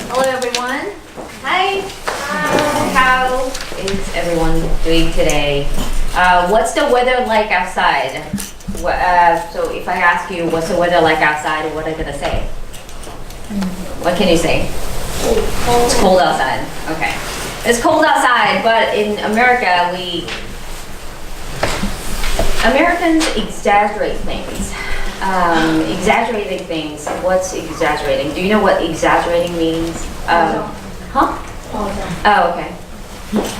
Hello everyone. Hi. Hi. How is everyone doing today? What's the weather like outside? So if I ask you what's the weather like outside, what are you gonna say? What can you say? It's cold outside. Okay. It's cold outside, but in America, Americans exaggerate things. Exaggerating things. What's exaggerating? Do you know what exaggerating means? Huh? Oh, okay.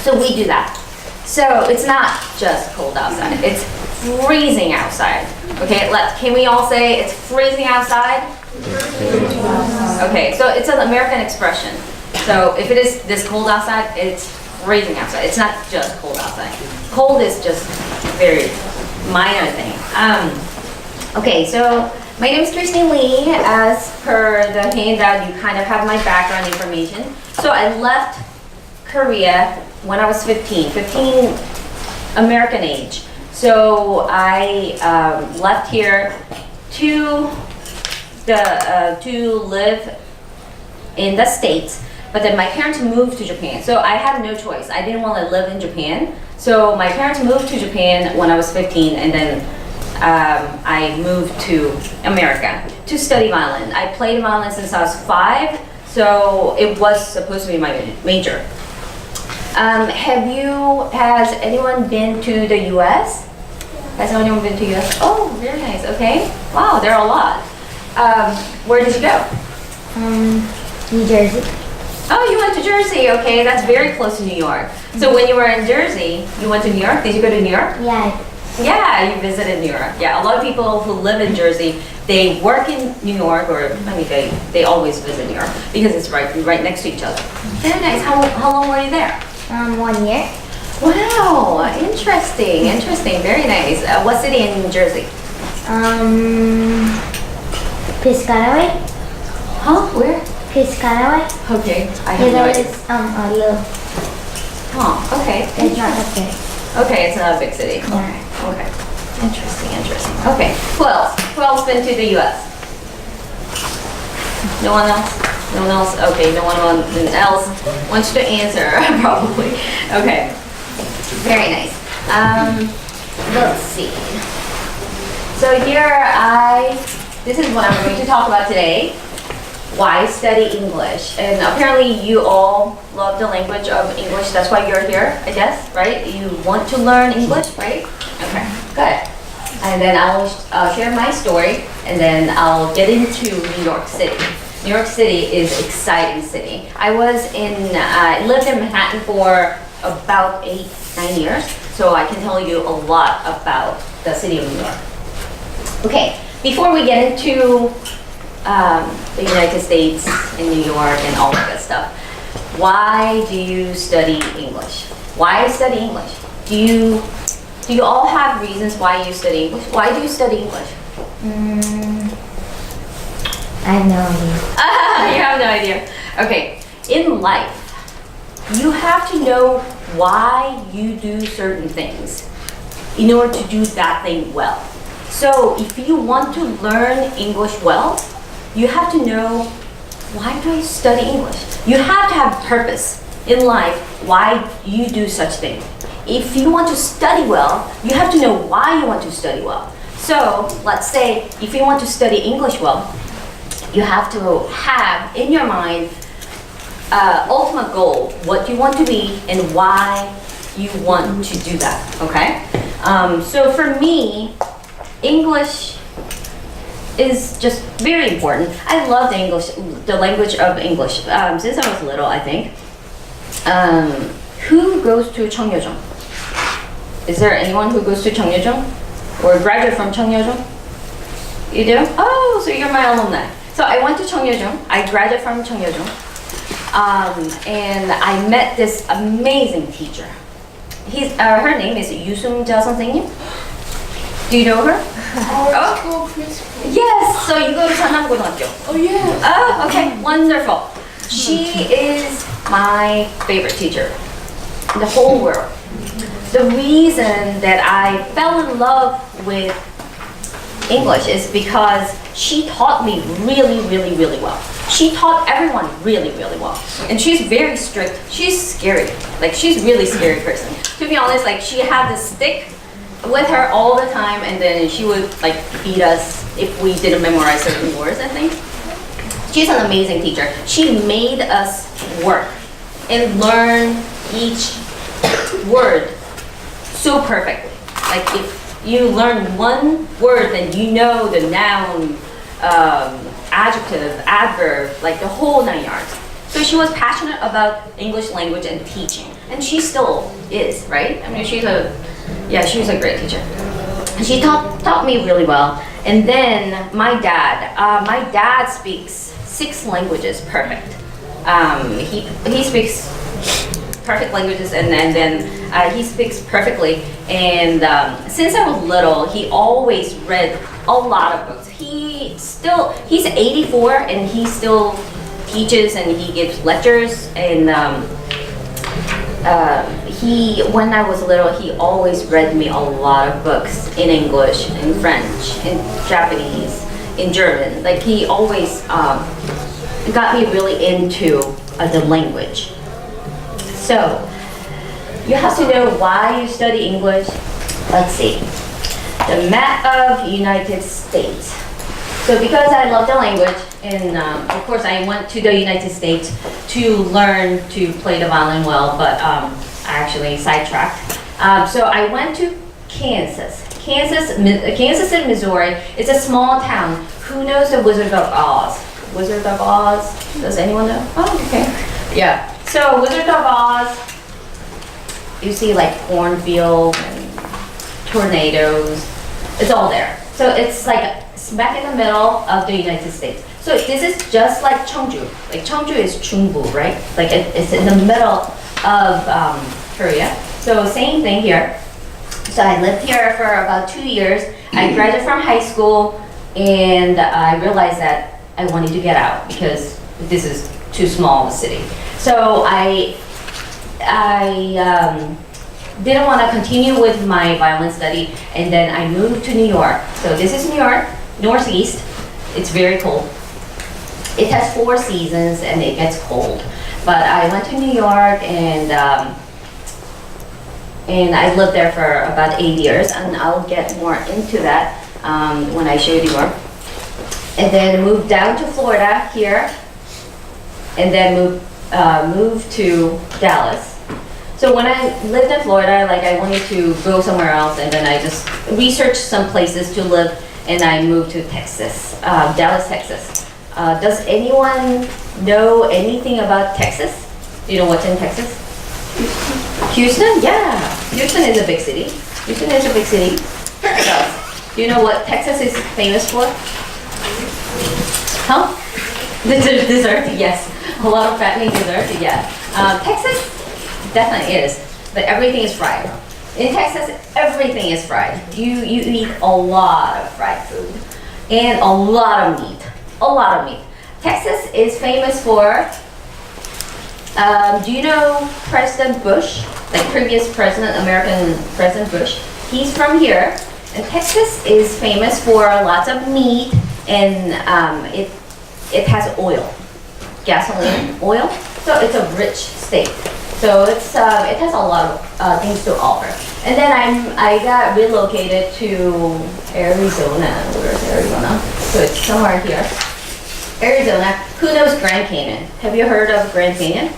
So we do that. So it's not just cold outside. It's freezing outside. Okay, can we all say it's freezing outside? Okay, so it's an American expression. So if it is this cold outside, it's freezing outside. It's not just cold outside. Cold is just very minor thing. Okay, so my name is Christine Lee. As per the handout, you kind of have my background information. So I left Korea when I was 15 American age. So I left here to live in the States, but then my parents moved to Japan. So I had no choice. I didn't want to live in Japan. So my parents moved to Japan when I was 15, and then I moved to America to study violin. I played violin since I was 5, so it was supposed to be my major. Has anyone been to the US? Has anyone been to US? Oh, very nice, okay. Wow, there are a lot. Where did you go? New Jersey. Oh, you went to Jersey, okay, that's very close to New York. So when you were in Jersey, you went to New York? Did you go to New York? Yeah. Yeah, you visited New York. Yeah, a lot of people who live in Jersey, they work in New York, or I mean, they always visit New York because it's right next to each other. Very nice. How long were you there? 1 year. Wow, interesting. Very nice. What city in New Jersey? Piscataway. Huh? Where? Piscataway. Okay, I have no idea. A little. Oh, okay. It's not that big. Okay, it's not a big city. Yeah. Okay. Interesting. Okay. Who else been to the US? No one else? No one else? Okay, no one else wants to answer, probably. Okay. Very nice. Let's see. So this is what I'm going to talk about today. Why study English? And apparently you all love the language of English. That's why you're here, I guess, right? You want to learn English, right? Okay, good. And then I'll share my story, and then I'll get into New York City. New York City is an exciting city. I lived in Manhattan for about 8-9 years, so I can tell you a lot about the city of New York. Okay, before we get into the United States and New York and all that good stuff, why do you study English? Why study English? Do you all have reasons why you study English? Why do you study English? I have no idea. You have no idea. Okay, in life, you have to know why you do certain things in order to do that thing well. So if you want to learn English well, you have to know, why do I study English? You have to have purpose in life why you do such thing. If you want to study well, you have to know why you want to study well. So let's say if you want to study English well, you have to have in your mind ultimate goal, what you want to be and why you want to do that, okay? So for me, English is just very important. I love the language of English since I was little, I think. Who goes to 청여중? Is there anyone who goes to 청여중 or graduate from 청여중? You do? Oh, so you're my alumni. So I went to 청여중. I graduated from 청여중. And I met this amazing teacher. Her name is 유승자 선생님. Do you know her? School principal. Yes, so you go to Sanamgo등학교. Oh yeah. Oh, okay, wonderful. She is my favorite teacher in the whole world. The reason that I fell in love with English is because she taught me really, really, really well. She taught everyone really, really well. And she's very strict. She's scary. Like, she's really scary person. To be honest, like, she had this stick with her all the time, and then she would like beat us if we didn't memorize certain words, I think. She's an amazing teacher. She made us work and learn each word so perfectly. Like, if you learn one word, then you know the noun, adjective, adverb, like the whole 9 yards. So she was passionate about English language and teaching, and she still is, right? I mean, she's a great teacher. She taught me really well. And then my dad speaks 6 languages perfect. He speaks perfect languages, and then he speaks perfectly. And since I was little, he always read a lot of books. He's 84, and he still teaches and he gives lectures. And when I was little, he always read me a lot of books in English, in French, in Japanese, in German. Like, he always got me really into the language. So, you have to know why you study English. Let's see. The map of United States. So because I love the language, and of course I went to the United States to learn to play the violin well, but I actually sidetracked. So I went to Kansas City, Missouri. It's a small town. Who knows the Wizard of Oz? Wizard of Oz? Does anyone know? Oh, okay. Yeah. So Wizard of Oz, you see like cornfields and tornadoes. It's all there. So it's like smack in the middle of the United States. So this is just like Cheongju. Like, Cheongju is Chungbu, right? Like, it's in the middle of Korea. So same thing here. So I lived here for about 2 years. I graduated from high school, and I realized that I wanted to get out because this is too small of a city. So I didn't want to continue with my violin study, and then I moved to New York. So this is New York, Northeast. It's very cold. It has 4 seasons, and it gets cold. But I went to New York, and I lived there for about 8 years, and I'll get more into that when I show you New York. And then moved down to Florida here, and then moved to Dallas. So when I lived in Florida, like, I wanted to go somewhere else, and then I just researched some places to live, and I moved to Texas, Dallas, Texas. Does anyone know anything about Texas? Do you know what's in Texas? Houston? Yeah. Houston is a big city. Houston is a big city. Do you know what Texas is famous for? Huh? Dessert, yes. A lot of fattening dessert, yeah. Texas definitely is, but everything is fried. In Texas, everything is fried. You eat a lot of fried food and a lot of meat. A lot of meat. Texas is famous for, do you know President Bush? Like, previous president, American President Bush. He's from here. And Texas is famous for lots of meat, and it has oil, gasoline, oil. So it's a rich state. So it has a lot of things to offer. And then I got relocated to Arizona. Where's Arizona? So it's somewhere here. Arizona. Who knows Grand Canyon? Have you heard of Grand Canyon?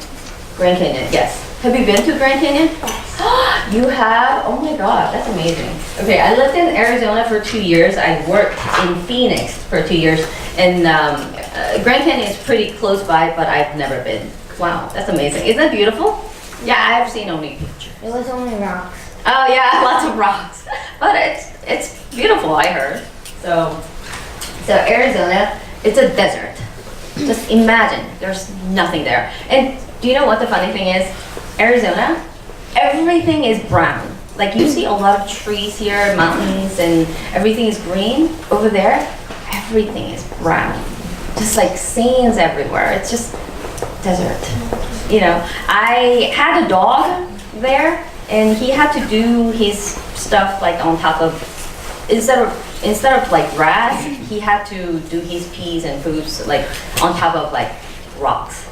Grand Canyon, yes. Have you been to Grand Canyon? Yes. You have? Oh my God, that's amazing. Okay, I lived in Arizona for 2 years. I worked in Phoenix for 2 years. And Grand Canyon is pretty close by, but I've never been. Wow, that's amazing. Isn't that beautiful? Yeah, I have seen only pictures. It was only rocks. Oh yeah, lots of rocks. But it's beautiful, I heard. So Arizona, it's a desert. Just imagine, there's nothing there. And do you know what the funny thing is? Arizona, everything is brown. Like, you see a lot of trees here, mountains, and everything is green. Over there, everything is brown. Just like sands everywhere. It's just desert. You know, I had a dog there, and he had to do his stuff like on top of instead of like grass, he had to do his peas and foods like on top of like rocks.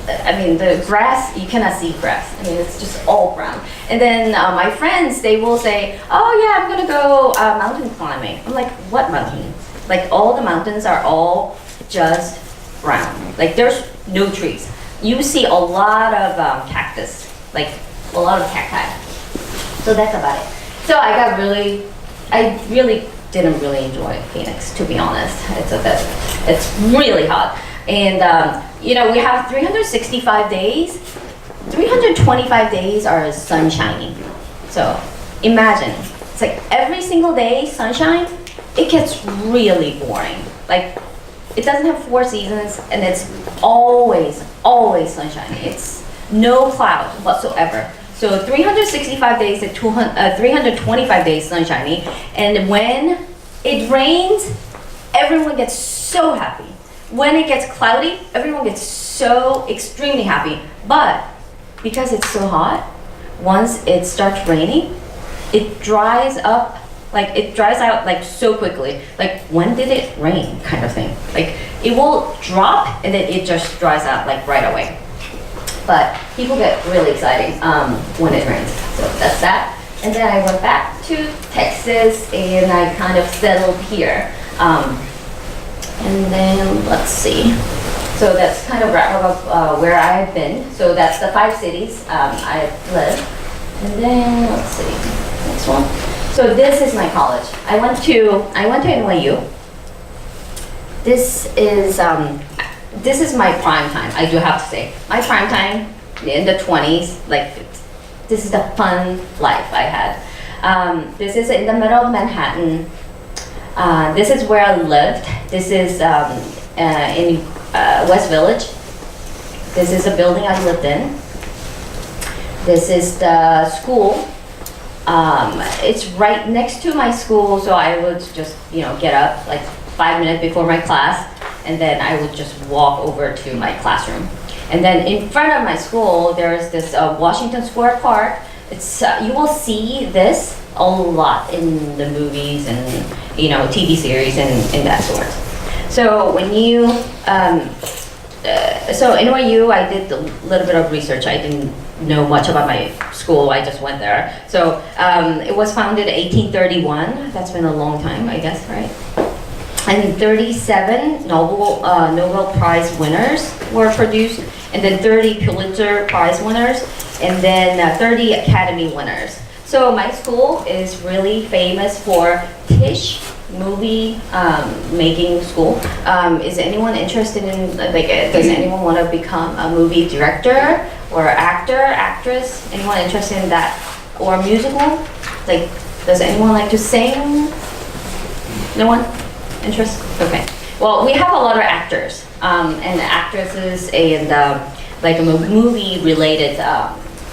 I mean, the grass, you cannot see grass. I mean, it's just all brown. And then my friends, they will say, oh yeah, I'm gonna go mountain climbing. I'm like, what mountain? Like all the mountains are all just brown. Like there's no trees. You see a lot of cactus, like a lot of cacti. So that's about it. So I really didn't really enjoy Phoenix, to be honest. It's really hot. And you know, we have 365 days. 325 days are sunshiny. So imagine, it's like every single day sunshine, it gets really boring. Like it doesn't have 4 seasons and it's always sunshiny. It's no cloud whatsoever. So 365 days to 325 days sunshiny. And when it rains, everyone gets so happy. When it gets cloudy, everyone gets so extremely happy. But because it's so hot, once it starts raining, it dries up, like it dries out like so quickly. Like when did it rain kind of thing. Like it will drop and then it just dries out like right away. But people get really excited when it rains. So that's that. And then I went back to Texas and I kind of settled here. And then let's see. So that's kind of wrap up where I've been. So that's the 5 cities I've lived. And then let's see, next one. So this is my college. I went to NYU. This is my prime time. I do have to say, my prime time in the 20s. Like this is the fun life I had. This is in the middle of Manhattan. This is where I lived. This is in West Village. This is a building I lived in. This is the school. It's right next to my school, so I would just, you know, get up like 5 minutes before my class, and then I would just walk over to my classroom. And then in front of my school, there's this Washington Square Park. It's you will see this a lot in the movies and, you know, TV series and that sort. So when you so NYU, I did a little bit of research. I didn't know much about my school. I just went there. So it was founded in 1831. That's been a long time, I guess, right? And 37 Nobel Prize winners were produced, and then 30 Pulitzer Prize winners, and then 30 Academy winners. So my school is really famous for Tisch movie making school. Is anyone interested in, like, does anyone want to become a movie director or actor, actress? Anyone interested in that? Or musical? Like, does anyone like to sing? No one? Interest? Okay. Well, we have a lot of actors and actresses and like movie related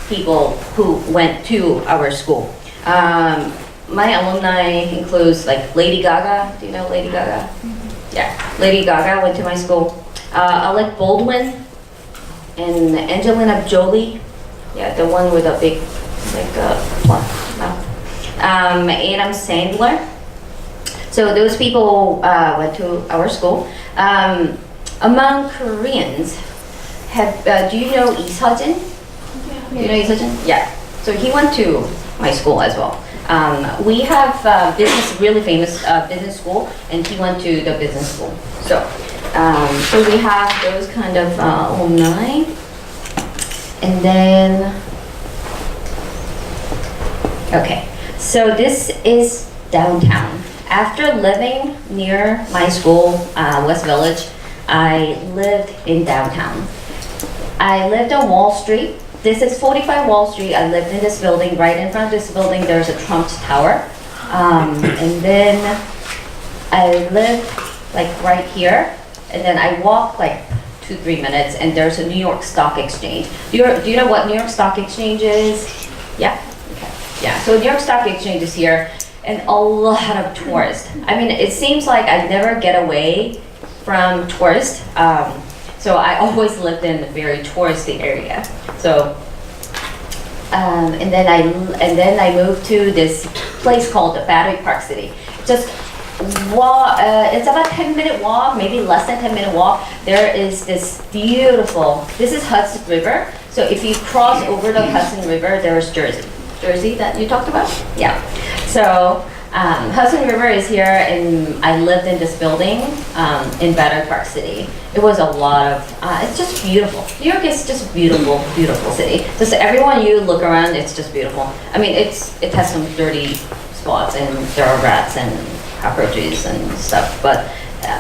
people who went to our school. My alumni includes like Lady Gaga. Do you know Lady Gaga? Mm-hmm. Yeah, Lady Gaga went to my school. Alec Baldwin and Angelina Jolie. Yeah, the one with a big, like mouth. Adam Sandler. So those people went to our school. Among Koreans, do you know Lee Seo-jin? Yeah. Do you know Lee Seo-jin? Yeah. So he went to my school as well. We have business, really famous business school, and he went to the business school. So, so we have those kind of alumni. And then, okay, so this is downtown. After living near my school, West Village, I lived in downtown. I lived on Wall Street. This is 45 Wall Street. I lived in this building. Right in front of this building, there's a Trump Tower. And then I lived like right here. And then I walked like 2-3 minutes, and there's a New York Stock Exchange. Do you know what New York Stock Exchange is? Yeah? Okay. Yeah, so New York Stock Exchange is here. And a lot of tourists. I mean, it seems like I never get away from tourists. So I always lived in a very touristy area. So, and then I moved to this place called the Battery Park City. Just walk, it's about 10-minute walk, maybe less than 10-minute walk. There is this beautiful, this is Hudson River. So if you cross over the Hudson River, there's Jersey. Jersey that you talked about? Yeah. So Hudson River is here, and I lived in this building in Battery Park City. It was a lot of, it's just beautiful. New York is just beautiful, beautiful city. Just everyone you look around, it's just beautiful. I mean, it has some dirty spots, and there are rats and cockroaches and stuff, but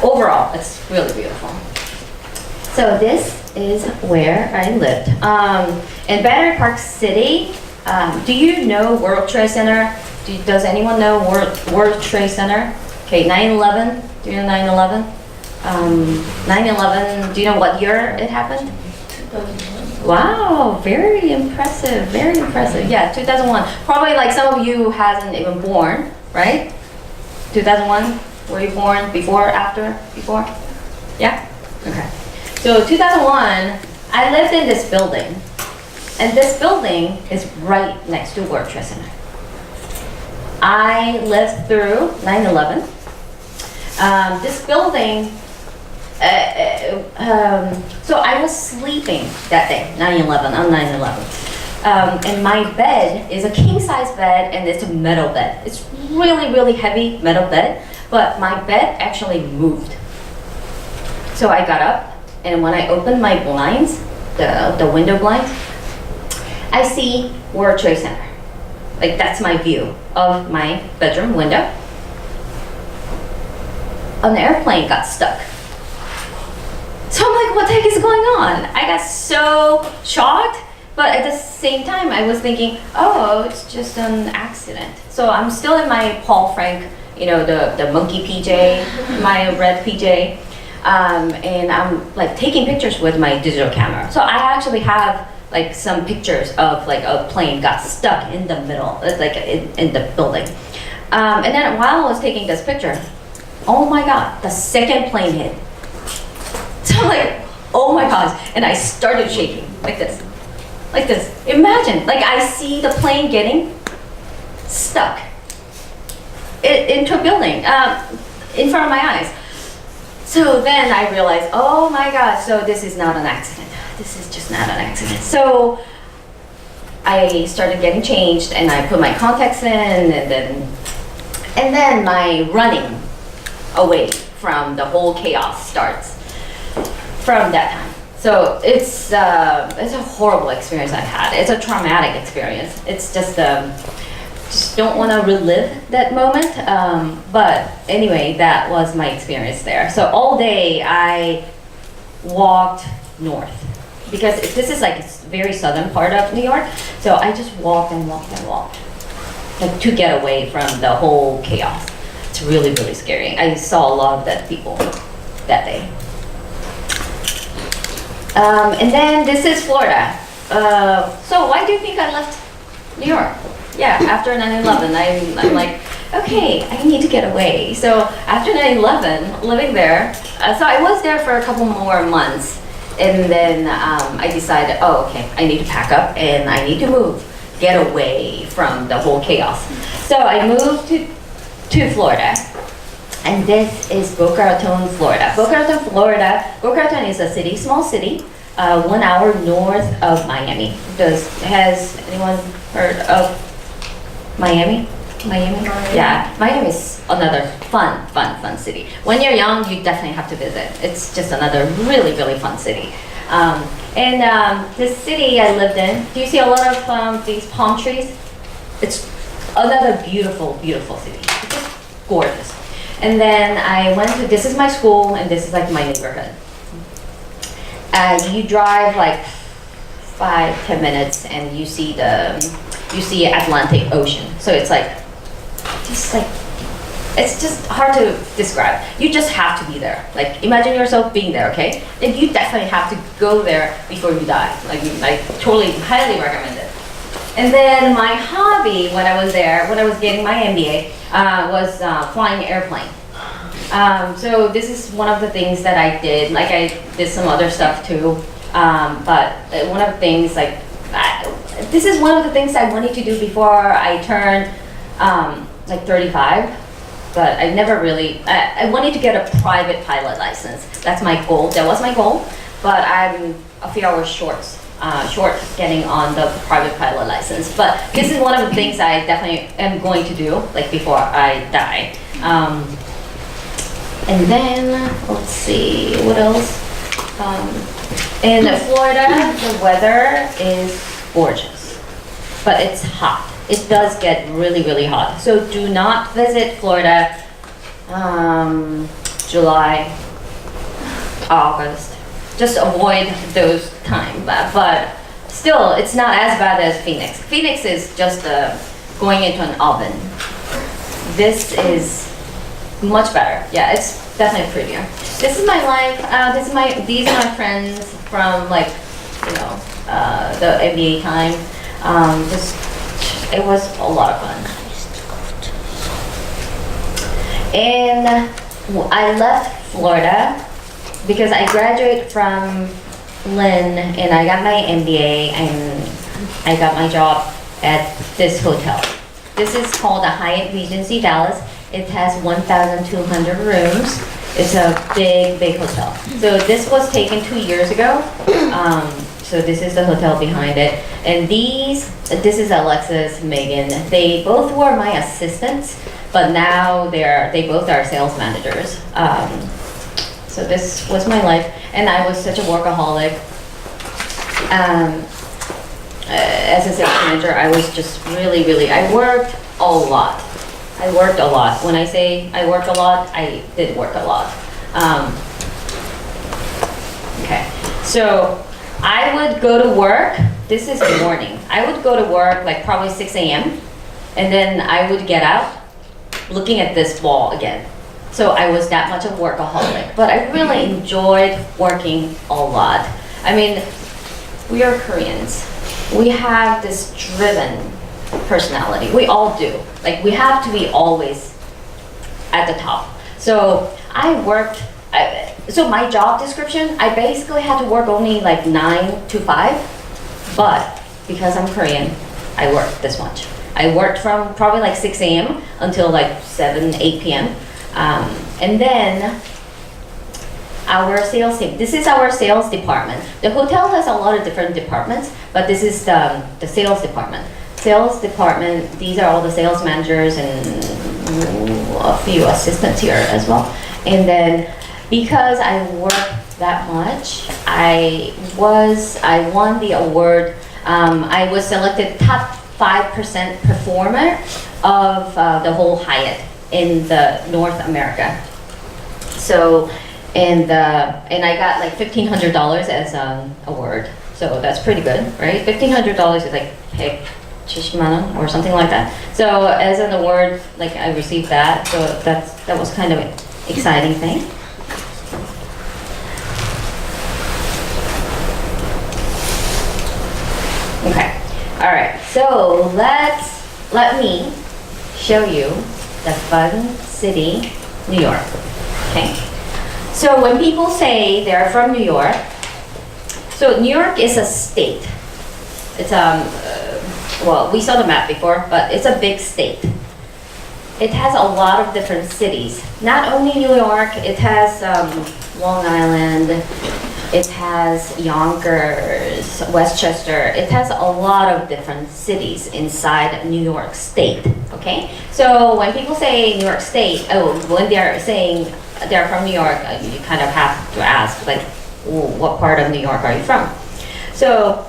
overall, it's really beautiful. So this is where I lived. In Battery Park City, do you know World Trade Center? Does anyone know World Trade Center? Okay, 9/11. Do you know 9/11? 9/11. Do you know what year it happened? 2001. Wow, very impressive. Very impressive. Yeah, 2001. Probably like some of you hasn't even born, right? 2001. Were you born before, after, before? Yeah. Okay. So 2001, I lived in this building, and this building is right next to World Trade Center. I lived through 9/11. This building, so I was sleeping that day, 9/11, on 9/11. And my bed is a king-size bed, and it's a metal bed. It's really, really heavy metal bed, but my bed actually moved. So I got up, and when I opened my blinds, the window blinds, I see World Trade Center. Like, that's my view of my bedroom window. An airplane got stuck. So I'm like, what the heck is going on? I got so shocked, but at the same time, I was thinking, oh, it's just an accident. So I'm still in my Paul Frank, you know, the monkey PJ, my red PJ, and I'm like taking pictures with my digital camera. So I actually have like some pictures of like a plane got stuck in the middle, like in the building. And then while I was taking this picture, oh my God, the second plane hit. So I'm like, oh my gosh, and I started shaking like this. Like this. Imagine, like I see the plane getting stuck into a building in front of my eyes. So then I realized, oh my God, so this is not an accident. This is just not an accident. So I started getting changed, and I put my contacts in, and then my running away from the whole chaos starts from that time. So it's a horrible experience I had. It's a traumatic experience. It's just don't want to relive that moment. But anyway, that was my experience there. So all day I walked north, because this is like a very southern part of New York. So I just walked and walked and walked, like to get away from the whole chaos. It's really, really scary. I saw a lot of dead people that day. And then this is Florida. So why do you think I left New York? Yeah, after 9/11, I'm like, okay, I need to get away. So after 9/11, living there, so I was there for a couple more months, and then I decided, oh, okay, I need to pack up and I need to move, get away from the whole chaos. So I moved to Florida. And this is Boca Raton, Florida. Boca Raton, Florida. Boca Raton is a city, small city, 1 hour north of Miami. Has anyone heard of Miami? Miami? Yeah, Miami is another fun city. When you're young, you definitely have to visit. It's just another really, really fun city. This city I lived in, do you see a lot of these palm trees? It's another beautiful, beautiful city. It's just gorgeous. And then I went to, this is my school, and this is like my neighborhood. You drive like 5-10 minutes, and you see Atlantic Ocean. So it's like, it's just hard to describe. You just have to be there. Like, imagine yourself being there, okay? And you definitely have to go there before you die. Like, I totally, highly recommend it. And then my hobby when I was there, when I was getting my MBA, was flying airplane. So this is one of the things that I did. Like, I did some other stuff too. But one of the things, like, this is one of the things I wanted to do before I turned like 35, but I never really, I wanted to get a private pilot license. That's my goal, that was my goal, but I'm a few hours short getting on the private pilot license. But this is one of the things I definitely am going to do, like before I die. And then, let's see, what else? In Florida, the weather is gorgeous, but it's hot. It does get really, really hot. So do not visit Florida July, August. Just avoid those times. But still, it's not as bad as Phoenix. Phoenix is just going into an oven. This is much better. Yeah, it's definitely prettier. This is my life. These are my friends from like, the NBA time. It was a lot of fun. And I left Florida because I graduated from Lynn and I got my MBA and I got my job at this hotel. This is called the Hyatt Regency Dallas. It has 1,200 rooms. It's a big, big hotel. So this was taken 2 years ago. So this is the hotel behind it. And this is Alexis, Megan. They both were my assistants, but now they both are sales managers. So this was my life, and I was such a workaholic. As a sales manager, I was just really, I worked a lot. When I say I worked a lot, I did work a lot. Okay, so I would go to work, this is the morning. I would go to work like probably 6 a.m. and then I would get out looking at this wall again. So I was that much of a workaholic, but I really enjoyed working a lot. I mean, we are Koreans. We have this driven personality. We all do. Like we have to be always at the top. So so my job description, I basically had to work only like 9 to 5, but because I'm Korean, I worked this much. I worked from probably like 6 a.m. until like 7, 8 p.m. And then our sales team, this is our sales department. The hotel has a lot of different departments, but this is the sales department. Sales department, these are all the sales managers and a few assistants here as well. And then because I work that much, I won the award. I was selected top 5% performer of the whole Hyatt in the North America. So, and I got like $1,500 as an award. So that's pretty good, right? $1,500 is like, hey, 70만 원 or something like that. So as an award, like I received that. So that was kind of an exciting thing. Okay, all right. So let me show you the fun city, New York. Okay. So when people say they're from New York, so New York is a state. It's well, we saw the map before, but it's a big state. It has a lot of different cities. Not only New York, it has Long Island, it has Yonkers, Westchester. It has a lot of different cities inside New York State, okay? So when people say New York State, when they're saying they're from New York, you kind of have to ask, like, what part of New York are you from? So,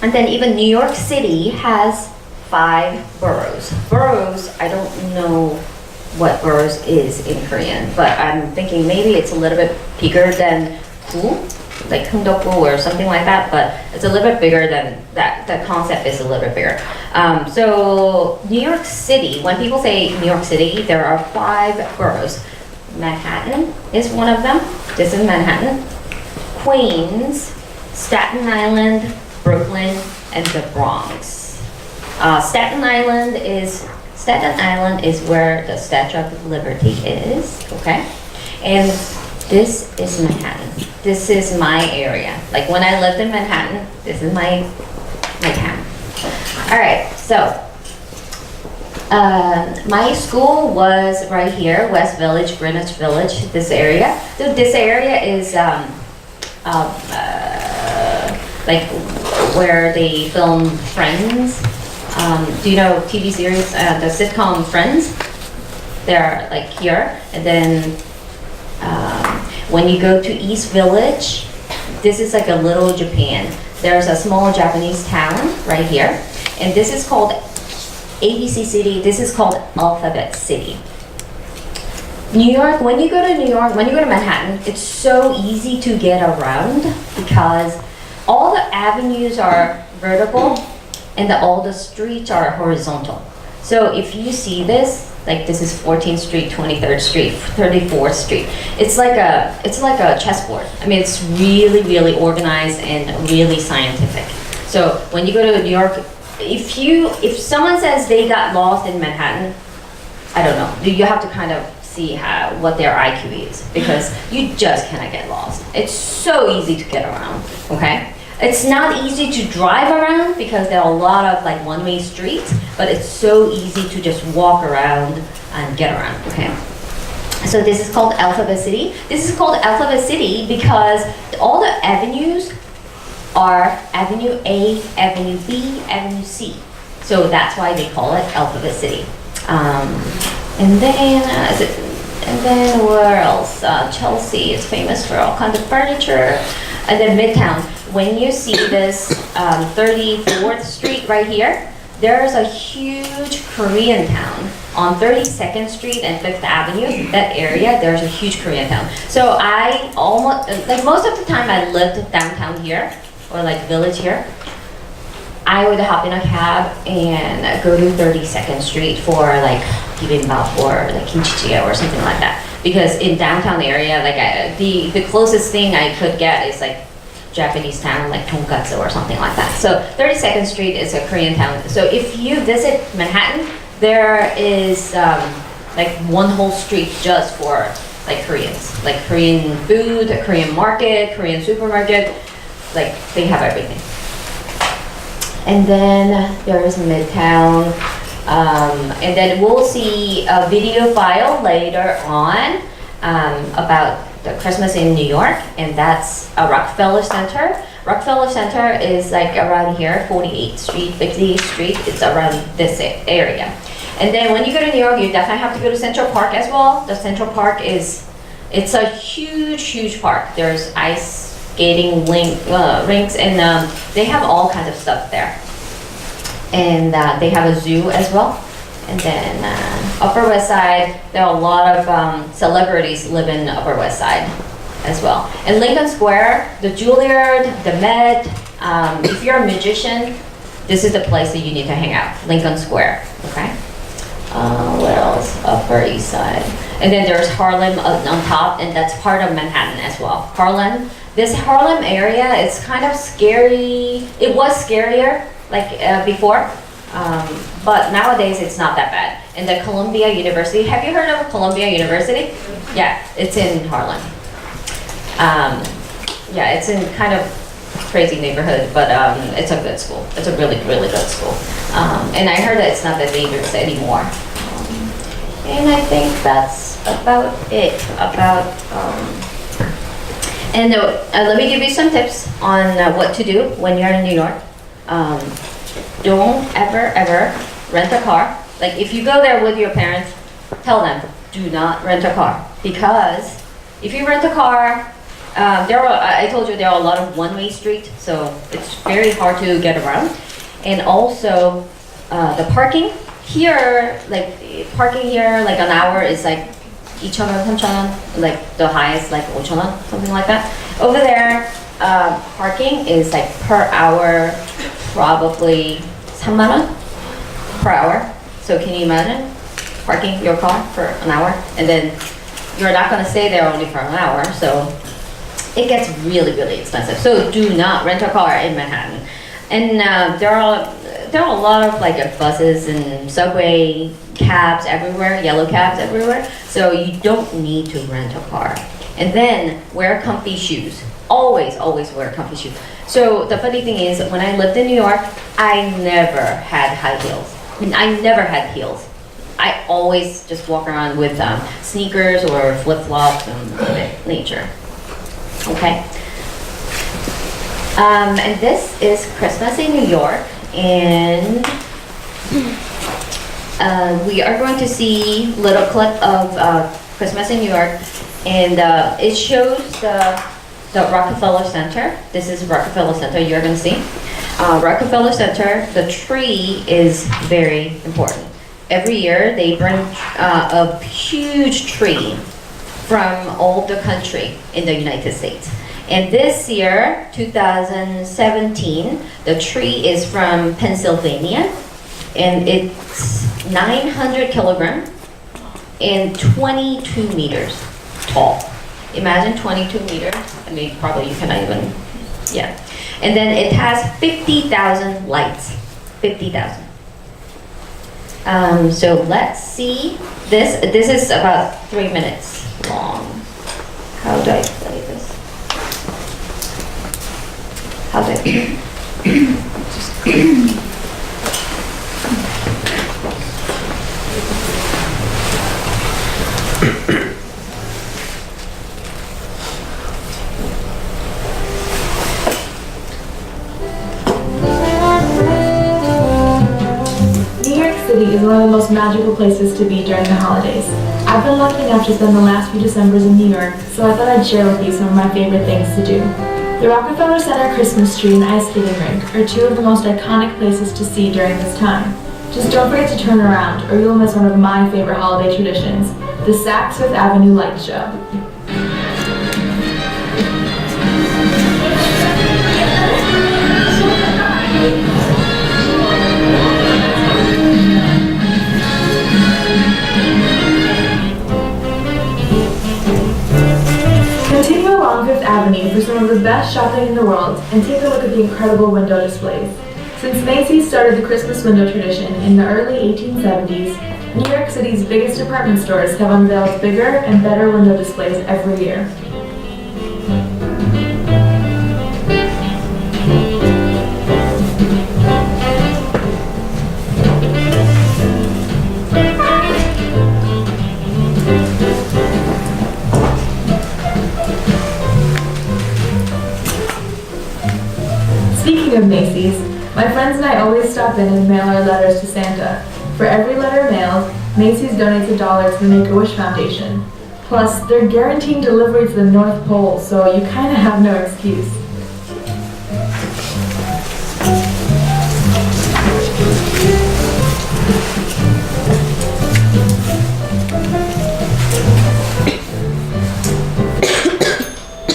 and then even New York City has 5 boroughs. Boroughs, I don't know what boroughs is in Korean, but I'm thinking maybe it's a little bit bigger than 구, like Hungdeokgu or something like that, but it's a little bit bigger than that. The concept is a little bit bigger. So New York City, when people say New York City, there are 5 boroughs. Manhattan is one of them. This is Manhattan. Queens, Staten Island, Brooklyn, and the Bronx. Staten Island is where the Statue of Liberty is, okay? And this is Manhattan. This is my area. Like when I lived in Manhattan, this is my town. All right, so My school was right here, West Village, Greenwich Village, this area. So this area is like where they film Friends. Do you know TV series, the sitcom Friends? They're like here. And then when you go to East Village, this is like a little Japan. There's a small Japanese town right here. And this is called ABC City. This is called Alphabet City. New York, when you go to New York, when you go to Manhattan, it's so easy to get around because all the avenues are vertical and all the streets are horizontal. So if you see this, like this is 14th Street, 23rd Street, 34th Street. It's like a chessboard. I mean, it's really, really organized and really scientific. So when you go to New York, if someone says they got lost in Manhattan, I don't know. You have to kind of see what their IQ is because you just cannot get lost. It's so easy to get around, okay? It's not easy to drive around because there are a lot of like one-way streets, but it's so easy to just walk around and get around, okay? So this is called Alphabet City. This is called Alphabet City because all the avenues are Avenue A, Avenue B, Avenue C. So that's why they call it Alphabet City. And then where else? Chelsea is famous for all kinds of furniture. And then Midtown. When you see this 34th Street right here, there's a huge Korean town on 32nd Street and 5th Avenue. That area, there's a huge Korean town. So I almost, like most of the time I lived downtown here, or like village here, I would hop in a cab and go to 32nd Street for like bibimbap or like kimchi jjigae or something like that. Because in downtown area, like the closest thing I could get is like Japanese town, like tonkatsu or something like that. So 32nd Street is a Korean town. So if you visit Manhattan, there is like one whole street just for like Koreans, like Korean food, a Korean market, Korean supermarket, like they have everything. And then there is Midtown. And then we'll see a video file later on about the Christmas in New York, and that's a Rockefeller Center. Rockefeller Center is like around here, 48th Street, 50th Street. It's around this area. And then when you go to New York, you definitely have to go to Central Park as well. The Central Park it's a huge, huge park. There's ice skating rinks, and they have all kinds of stuff there. And they have a zoo as well. And then Upper West Side, there are a lot of celebrities live in Upper West Side as well. And Lincoln Square, the Juilliard, the Met, if you're a musician, this is the place that you need to hang out, Lincoln Square, okay? What else? Upper East Side. And then there's Harlem on top, and that's part of Manhattan as well. Harlem, this Harlem area is kind of scary. It was scarier like before. But nowadays it's not that bad. And the Columbia University, have you heard of Columbia University? Yeah, it's in Harlem. Yeah, it's in kind of crazy neighborhood, but it's a good school. It's a really, really good school. And I heard that it's not that dangerous anymore. And I think that's about it. And let me give you some tips on what to do when you're in New York. Don't ever rent a car. Like if you go there with your parents, tell them, do not rent a car. Because if you rent a car, I told you there are a lot of one-way streets, so it's very hard to get around. And also, the parking here, like an hour is like 2,000원, 3,000원, like the highest like 5,000원, something like that. Over there, parking is like per hour, probably 3만 원 per hour. So can you imagine parking your car for an hour? And then you're not gonna stay there only for an hour, so it gets really, really expensive. So do not rent a car in Manhattan. And there are a lot of like buses and subway cabs everywhere, yellow cabs everywhere. So you don't need to rent a car. And then wear comfy shoes. Always wear comfy shoes. So the funny thing is, when I lived in New York, I never had high heels. I mean, I never had heels. I always just walk around with sneakers or flip-flops and nature. Okay. And this is Christmas in New York, and we are going to see little clip of Christmas in New York, and it shows the Rockefeller Center. This is Rockefeller Center, you're gonna see. Rockefeller Center, the tree is very important. Every year they bring a huge tree from all the country in the United States. And this year, 2017, the tree is from Pennsylvania, and it's 900 kilograms and 22 meters tall. Imagine 22 meters. I mean, probably you cannot even, yeah. And then it has 50,000 lights, 50,000. So let's see this. This is about 3 minutes long. How do I play this? How do I? Is one of the most magical places to be during the holidays. I've been lucky enough to spend the last few Decembers in New York, so I thought I'd share with you some of my favorite things to do. The Rockefeller Center Christmas tree and ice skating rink are two of the most iconic places to see during this time. Just don't forget to turn around, or you'll miss one of my favorite holiday traditions, the Saks Fifth Avenue Light Show. Continue along Fifth Avenue for some of the best shopping in the world and take a look at the incredible window displays. Since Macy's started the Christmas window tradition in the early 1870s, New York City's biggest department stores have unveiled bigger and better window displays every year. Speaking of Macy's, my friends and I always stop in and mail our letters to Santa. For every letter mailed, Macy's donates $1 to the Make-A-Wish Foundation. Plus, they're guaranteeing delivery to the North Pole, so you kinda have no excuse.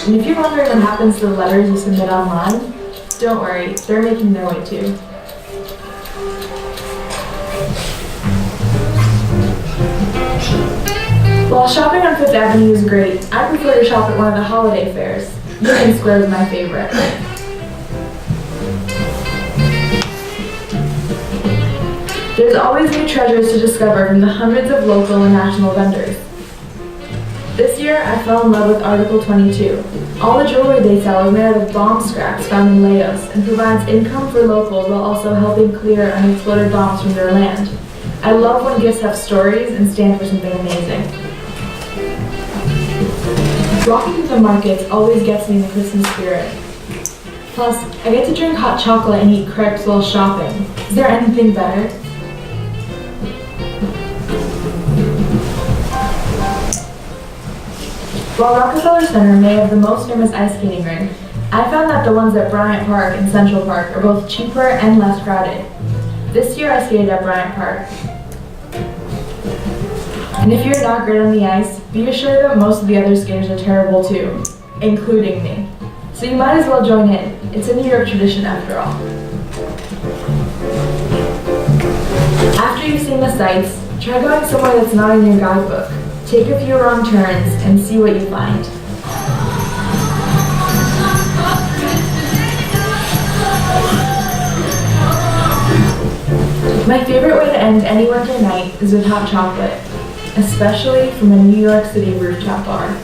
And if you're wondering what happens to the letters you submit online, don't worry, they're making their way too. While shopping on Fifth Avenue is great, I prefer to shop at one of the holiday fairs. Union Square is my favorite. There's always new treasures to discover from the hundreds of local and national vendors. This year, I fell in love with Article 22. All the jewelry they sell is made out of bomb scraps found in Laos and provides income for locals while also helping clear unexploded bombs from their land. I love when gifts have stories and stand for something amazing. Walking through the markets always gets me in the Christmas spirit. Plus, I get to drink hot chocolate and eat crepes while shopping. Is there anything better? While Rockefeller Center may have the most famous ice skating rink, I found that the ones at Bryant Park and Central Park are both cheaper and less crowded. This year I skated at Bryant Park. And if you're not great on the ice, be assured that most of the other skaters are terrible too, including me. So you might as well join in. It's a New York tradition after all. After you've seen the sights, try going somewhere that's not in your guidebook. Take a few wrong turns and see what you find. My favorite way to end any winter night is with hot chocolate, especially from a New York City rooftop bar.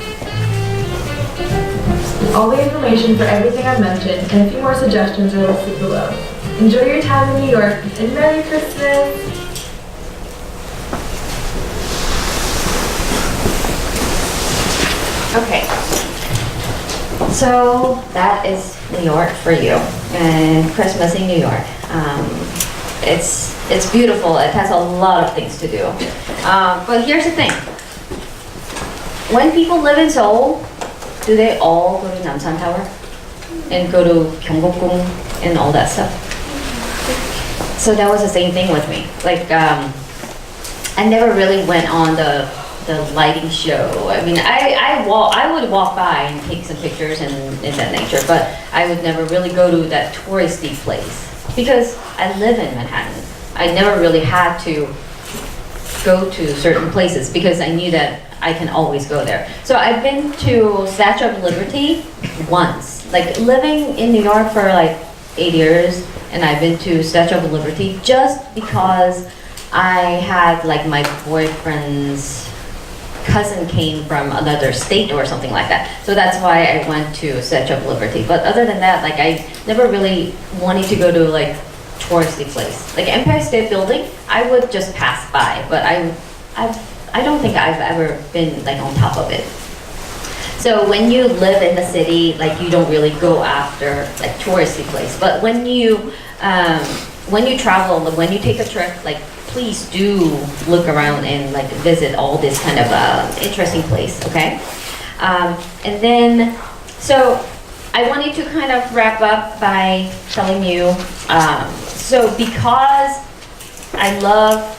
All the information for everything I mentioned and a few more suggestions are listed below. Enjoy your time in New York and Merry Christmas! Okay. So that is New York for you, and Christmas in New York. It's beautiful. It has a lot of things to do. But here's the thing. When people live in Seoul, do they all go to Namsan Tower and go to Gyeongbokgung and all that stuff? So that was the same thing with me. Like, I never really went on the lighting show. I mean, I would walk by and take some pictures and that nature, but I would never really go to that touristy place because I live in Manhattan. I never really had to go to certain places because I knew that I can always go there. So I've been to Statue of Liberty once, like living in New York for like 8 years, and I've been to Statue of Liberty just because I had like my boyfriend's cousin came from another state or something like that. So that's why I went to Statue of Liberty. But other than that, like I never really wanted to go to like touristy place. Like Empire State Building, I would just pass by, but I don't think I've ever been like on top of it. So when you live in the city, like you don't really go after like touristy place. But when you travel, like, when you take a trip, like please do look around and like visit all this kind of interesting place, okay? And then, so I wanted to kind of wrap up by telling you, so because I love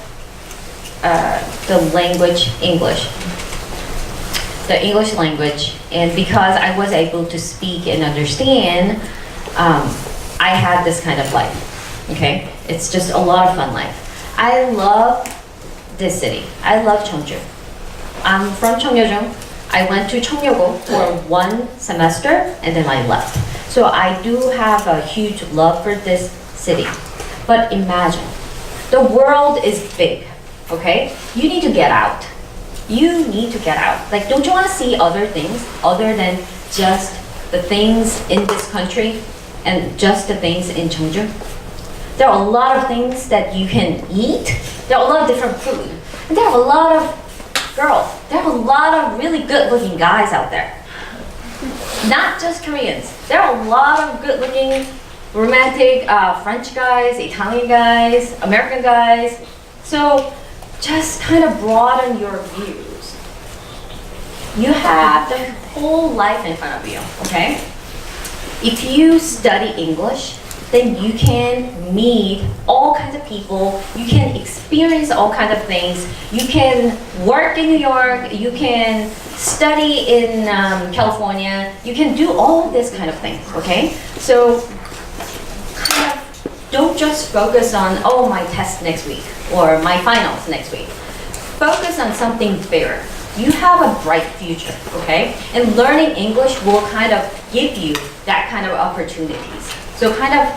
the language English, the English language, and because I was able to speak and understand, I had this kind of life, okay? It's just a lot of fun life. I love this city. I love Cheongju. I'm from Cheongyeojung. I went to Cheongyeogo for 1 semester and then I left. So I do have a huge love for this city. But imagine, the world is big, okay? You need to get out. You need to get out. Like, don't you want to see other things other than just the things in this country and just the things in Cheongju? There are a lot of things that you can eat. There are a lot of different food. And there are a lot of girls. There are a lot of really good looking guys out there. Not just Koreans. There are a lot of good looking romantic French guys, Italian guys, American guys. So just kind of broaden your views. You have the whole life in front of you, okay? If you study English, then you can meet all kinds of people, you can experience all kinds of things, you can work in New York, you can study in California, you can do all this kind of things, okay? So kind of don't just focus on, oh, my test next week or my finals next week. Focus on something bigger. You have a bright future, okay? And learning English will kind of give you that kind of opportunities. So kind of,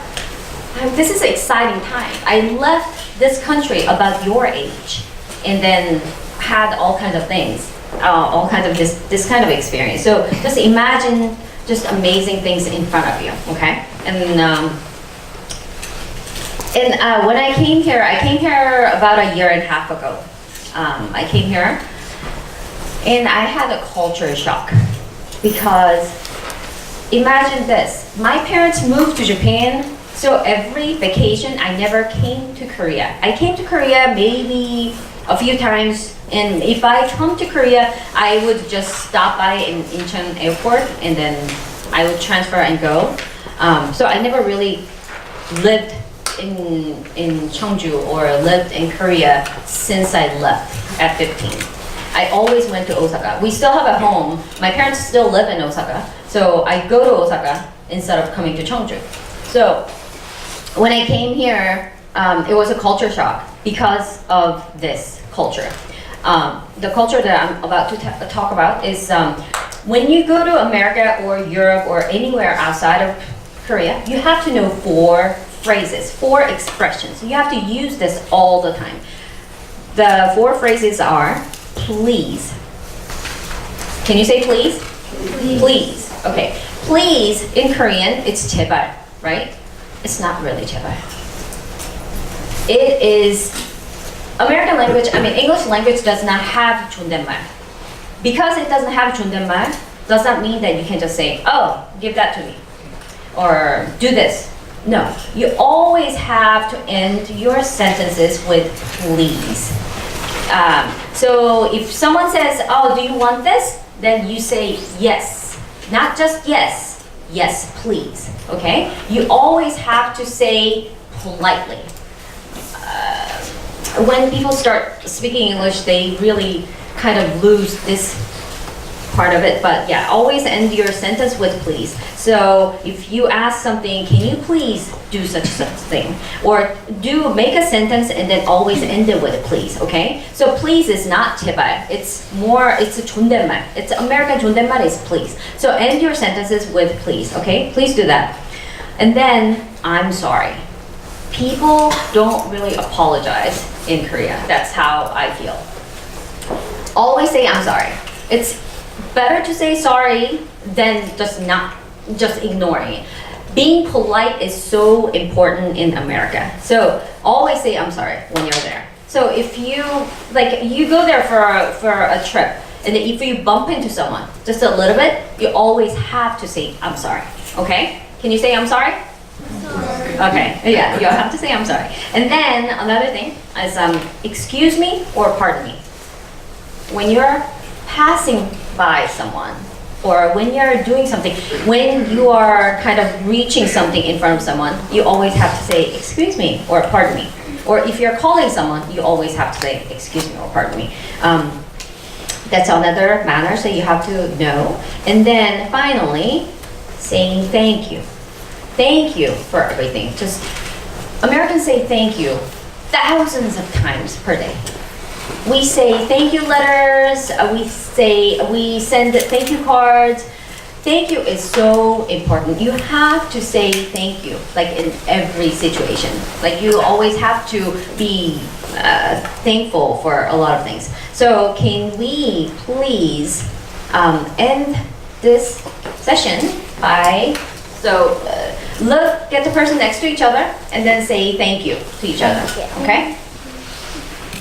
this is an exciting time. I left this country about your age and then had all kinds of things, all kinds of this kind of experience. So just imagine just amazing things in front of you, okay? And when I came here about 1.5 years ago. I came here and I had a culture shock because imagine this, my parents moved to Japan, so every vacation I never came to Korea. I came to Korea maybe a few times, and if I come to Korea, I would just stop by in Incheon airport and then I would transfer and go. So I never really lived in Cheongju or lived in Korea since I left at 15. I always went to Osaka. We still have a home. My parents still live in Osaka, so I go to Osaka instead of coming to Cheongju. So when I came here, it was a culture shock because of this culture. The culture that I'm about to talk about is when you go to America or Europe or anywhere outside of Korea, you have to know 4 phrases, 4 expressions. You have to use this all the time. The 4 phrases are please. Can you say please? Please. Okay. Please in Korean, it's 제발, right? It's not really 제발. It is American language, English language does not have 존댓말. Because it doesn't have 존댓말, does not mean that you can just say, oh, give that to me, or do this. No, you always have to end your sentences with please. So if someone says, oh, do you want this? Then you say yes, not just yes, yes, please, okay? You always have to say politely. When people start speaking English, they really kind of lose this part of it, but yeah, always end your sentence with please. So if you ask something, can you please do such thing? Or make a sentence and then always end it with a please, okay? So please is not 제발, it's a 존댓말. It's American 존댓말 is please. So end your sentences with please, okay? Please do that. And then, I'm sorry. People don't really apologize in Korea. That's how I feel. Always say I'm sorry. It's better to say sorry than just ignoring it. Being polite is so important in America. So always say I'm sorry when you're there. So if you go there for a trip, and if you bump into someone just a little bit, you always have to say I'm sorry. Okay? Can you say I'm sorry? Okay, yeah, you have to say I'm sorry. And then another thing is excuse me or pardon me. When you're passing by someone, or when you're doing something, when you are kind of reaching something in front of someone, you always have to say excuse me or pardon me. Or if you're calling someone, you always have to say excuse me or pardon me. That's another manners that you have to know. And then finally, saying thank you. Thank you for everything. Just Americans say thank you thousands of times per day. We say thank you letters, we send thank you cards. Thank you is so important. You have to say thank you, like in every situation. Like you always have to be thankful for a lot of things. So can we please end this session by, look at the person next to each other and then say thank you to each other, okay?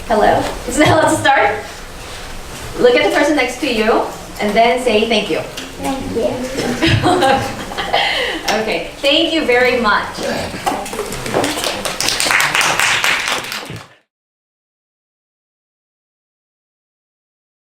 Hello? So let's start. Look at the person next to you and then say thank you. Thank you. Okay, thank you very much.